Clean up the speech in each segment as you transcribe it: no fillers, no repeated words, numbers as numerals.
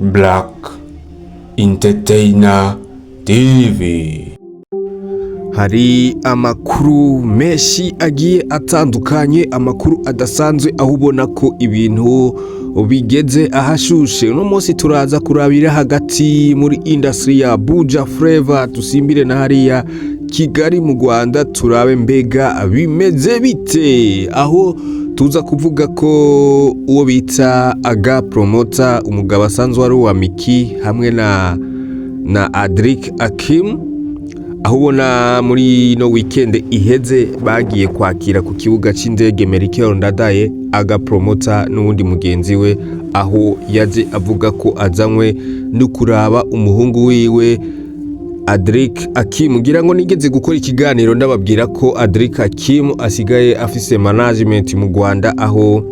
Black Entertainer TV. Hari amakuru menshi agiye atandukanye, amakuru adasanzwe aho ubona ko ibintu bigeze ahashushe. Uno munsi turaza kurabira hagati muri industry ya Buja Flavor, tusimbire na hariya Kigali mu Rwanda, turabe mbega bimeze bite, aho tuza kuvuga ko uwo bita Aga Promoter, umugabo asanzwe ari wa Miki hamwe na Adric Akim, aho ubona muri no weekend iheze bagiye kwakira ku kibuga c'indege Melchior Ndadaye Aga Promoter n'uwundi mugenzi we, aho yaje avuga ko azanywe no kuraba umuhungu wiwe Adric Akim. Ngira ngo nigeze gukora ikiganiro ndababwira ko Adric Akim asigaye afise management mu Rwanda, aho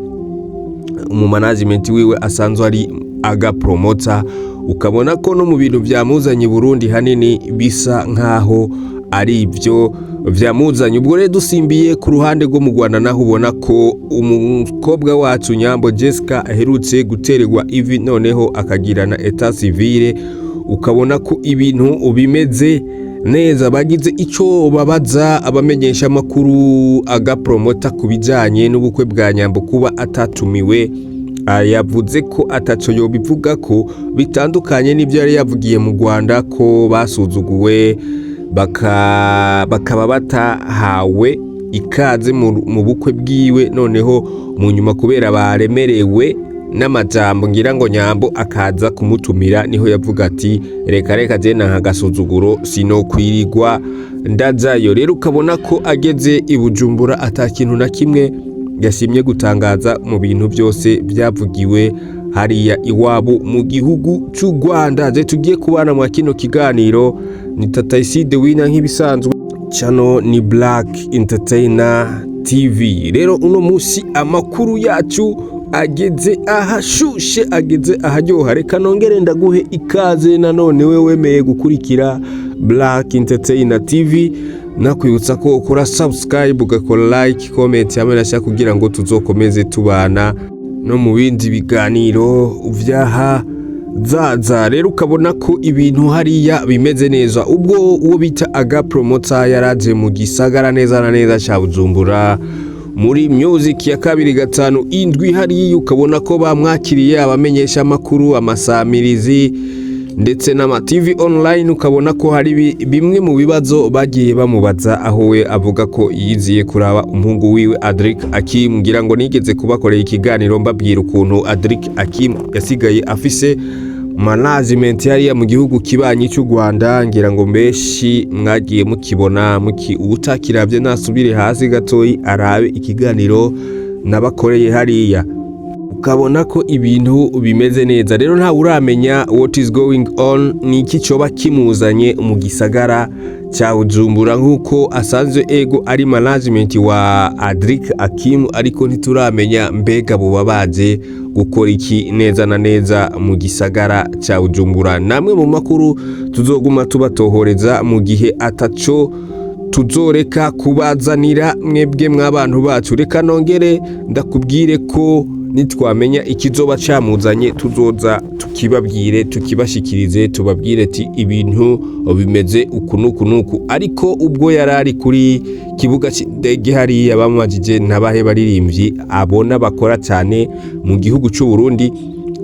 mu management wiwe asanzwe ari Aga Promoter, ukabona ko no mu bintu byamuzanye Burundi hanini bisa nkaho ari ibyo byamuzanye. Ubwo rero dusimbiye ku ruhande rwo mu Rwanda, naho ubona ko umukobwa wacu Nyambo Jessica aherutse gutererwa ivi, noneho akagirana etat civile, ukabona ko ibintu bimeze neza. Bagize ico babaza abamenyesha makuru Aga Promoter kubijanye n'ubukwe bwa Nyambo kuba atatumiwe. Yavuze ko ataco yobivuga ko bitandukanye n'ibyo yari yavugiye mu Rwanda, ko basuzuguwe bakaba batahawe ikaze mu bukwe bwiwe, noneho mu nyuma kubera baremerewe n'amajambo ngira ngo Nyambo akaza kumutumira, niho yavuga ati reka je nka gasuzuguro sinokwirirwa ndajayo. Rero ukabona ko ageze i Bujumbura atakintu na kimwe yasimye gutangaza mu bintu byose byavugiwe hariya iwabo mu gihugu cy'u Rwanda. Je tugiye kubana mu kino kiganiro, ni Tata Iside Wina nk'ibisanzwe, channel ni Black Entertainer TV. Rero uno musi amakuru yacu ageze ahashushe, ageze aharyoha. Reka nongere ndaguhe ikaze nanone we wemeye gukurikira Black Entertainer TV, nakwibutsa ko ukora subscribe, ugakora like, comment hamwe nashaka kugira ngo tuzokomeze tubana no mu bindi biganiro vyaha zaza. Rero ukabona ko ibintu hariya bimeze neza. Ubwo uwo bita Aga Promoter yaraje mu gisagara neza na neza ca Bujumbura muri music ya 257 hariya, ukabona ko bamwakiriye abamenyesha makuru, amasamirizi ndetse n'ama TV online. Ukabona ko hari bimwe mu bibazo bagiye bamubaza, aho we avuga ko yiziye kuraba umuhungu wiwe Adric Akim. Ngira ngo nigeze kubakorera ikiganiro mbabwira ukuntu Adric Akim yasigaye afise management yari mu gihugu kibanyi cy'u Rwanda. Ngira ngo mbeshi mwagiye mukibona utakiravye nasubire hasi gatoyi arabe ikiganiro nabakoreye hariya, ukabona ko ibintu bimeze neza. Rero nta uramenya what is going on, ni iki coba kimuzanye mu gisagara cya Bujumbura, nkuko asanzwe ego ari management wa Adric Akim, ariko ntituramenya mbega buba baje gukora iki neza na neza mu gisagara cya Bujumbura. Namwe mu makuru tuzoguma tubatohoreza mu gihe ataco tuzoreka kubazanira mwebwe mw'abantu bacu. Reka nongere ndakubwire ko nitwamenya ikizoba camuzanye tuzoza tukibabwire, tukibashikirize, tubabwire ati ibintu bimeze uku nuku. Ariko ubwo yarari kuri kibuga c'indege hariya bamwajije nabahe baririmbyi abona bakora cyane mu gihugu cy'u Burundi,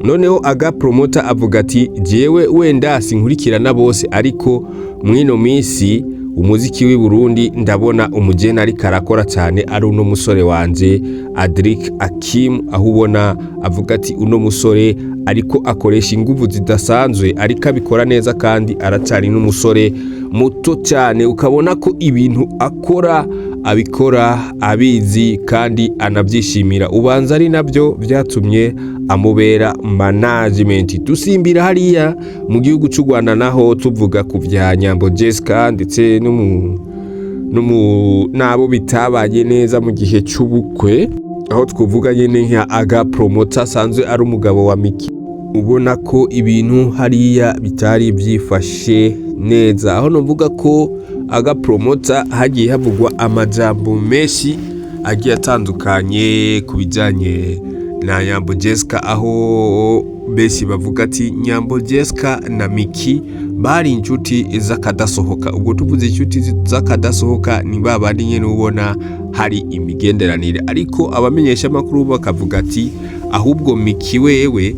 noneho Aga Promoter avuga ati jewe wenda sinkurikirana bose, ariko mwino misi umuziki w'i Burundi ndabona umugeni ari karakora cyane ari uno musore wanje Adric Akim, aho ubona avuga ati uno musore ariko akoresha ingufu zidasanzwe, ariko abikora neza kandi aracari n'umusore muto cyane. Ukabona ko ibintu abikora abizi kandi anabyishimira, ubanza ari nabyo byatumye amubera management. Tusimbira hariya mu gihugu cy'u Rwanda, naho tuvuga ku vya Nyambo Jessica ndetse nabo bitabaye neza mu gihe cy'ubukwe, aho twavuga nyine nka Aga Promoter asanzwe ari umugabo wa Miki. Ubona ko ibintu hariya bitari byifashe neza, aho novuga ko Aga Promoter hagiye havugwa amajambo menshi agiye atandukanye kubijanye na Nyambo Jessica, aho benshi bavuga ati Nyambo Jessica na Miki bari inshuti z'akadasohoka. Ubwo tuvuze inshuti z'akadasohoka ni babandi nyene ubona hari imigenderanire, ariko abamenyesha makuru bakavuga ati ahubwo Miki wewe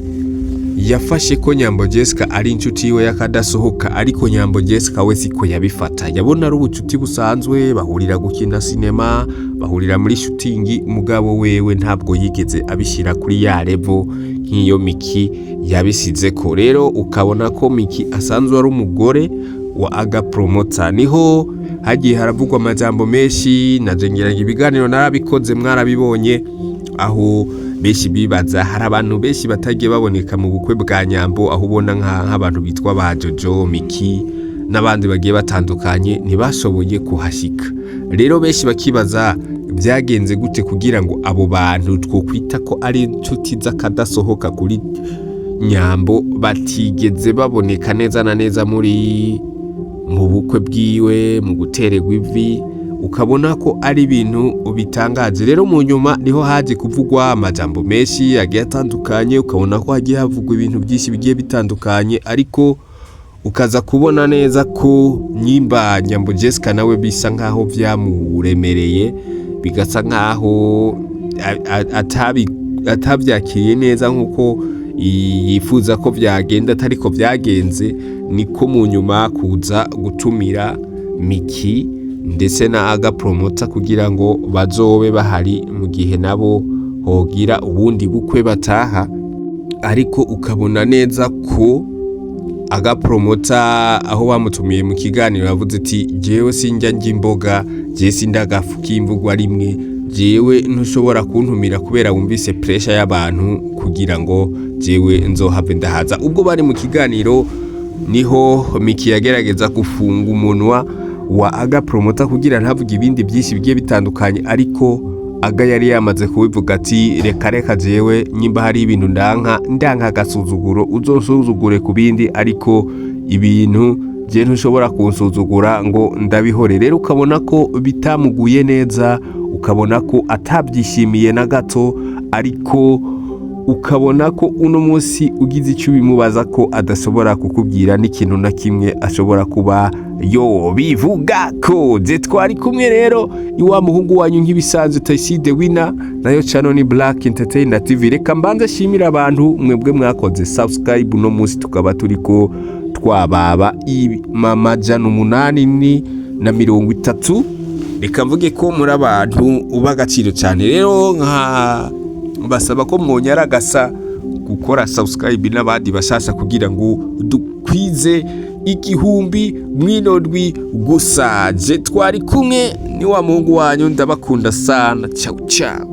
yafashe ko Nyambo Jessica ari inshuti yiwe yakadasohoka, ariko Nyambo Jessica we siko yabifata. Yabona ari ubucuti busanzwe, bahurira gukina sinema, bahurira muri shooting, mugabo wewe ntabwo yigeze abishira kuri ya level nk'iyo Miki yabisize ko. Rero ukabona ko Miki asanzwe ari umugore wa Aga Promoter. Niho hagiye haravugwa amajambo menshi, najengeranye ibiganiro narabikoze mwarabibonye, aho benshi bibaza hari abantu benshi batagiye baboneka mu bukwe bwa Nyambo, aho ubona nk'abantu bitwa ba Jojo, Miki n'abandi bagiye batandukanye ntibashoboye kuhashika. Rero benshi bakibaza byagenze gute kugira ngo abo bantu twokwita ko ari inshuti z'akadasohoka kuri Nyambo batigeze baboneka neza na neza mu bukwe bwiwe, mu gutererwa ivi, ukabona ko ari ibintu bitangaje. Rero mu nyuma niho haje kuvugwa amajambo menshi agiye atandukanye, ukabona ko hagiye havugwa ibintu byinshi bigiye bitandukanye, ariko ukaza kubona neza ko nyimba Nyambo Jessica nawe bisa nkaho vyamuremereye, bigasa nkaho atabyakiriye neza nkuko yifuza ko byagenda, atariko byagenze. Niko mu nyuma kuza gutumira Miki ndetse na Aga Promoter kugira ngo bazobe bahari mu gihe nabo hogira ubundi bukwe bataha. Ariko ukabona neza ko Aga Promoter aho bamutumiye mu kiganiro yavuze ati jewe sinjya imboga, je sindagafu k'imvugwa rimwe, jewe ntushobora kuntumira kubera wumvise pressure y'abantu kugira ngo jewe nzohave ndahaza. Ubwo bari mu kiganiro niho Miki yagerageza gufunga umunwa wa Aga Promoter kugira ntavuge ibindi byinshi bigiye bitandukanye, ariko Aga yari yamaze kubivuga ati reka jewe nyimba hari ibintu ndanka gasuzuguro uzosuzugure ku bindi, ariko ibintu je ntushobora kunsuzugura ngo ndabihore. Rero ukabona ko bitamuguye neza, ukabona ko atabyishimiye na gato, ariko ukabona ko uno munsi ugize icyo bimubaza ko adashobora kukubwira n'ikintu na kimwe ashobora kuba yo bivuga ko. Je twari kumwe rero iwa muhungu wanyu nk'ibisanzwe Tayiside Winner, nayo channel ni Black Entertainer TV. Reka mbanze shimira abantu mwebwe mwakoze subscribe uno munsi, tukaba turiko twababa amajana 830. Reka mvuge ko muri abantu ubagaciro cyane. Rero basaba ko mwonyaragasa gukora subscribe n'abandi bashasha kugira ngo dukwize 1000 mwinodwi gusa. Je twari kumwe ni wa Mungu wanyu, ndabakunda sana. Ciao ciao.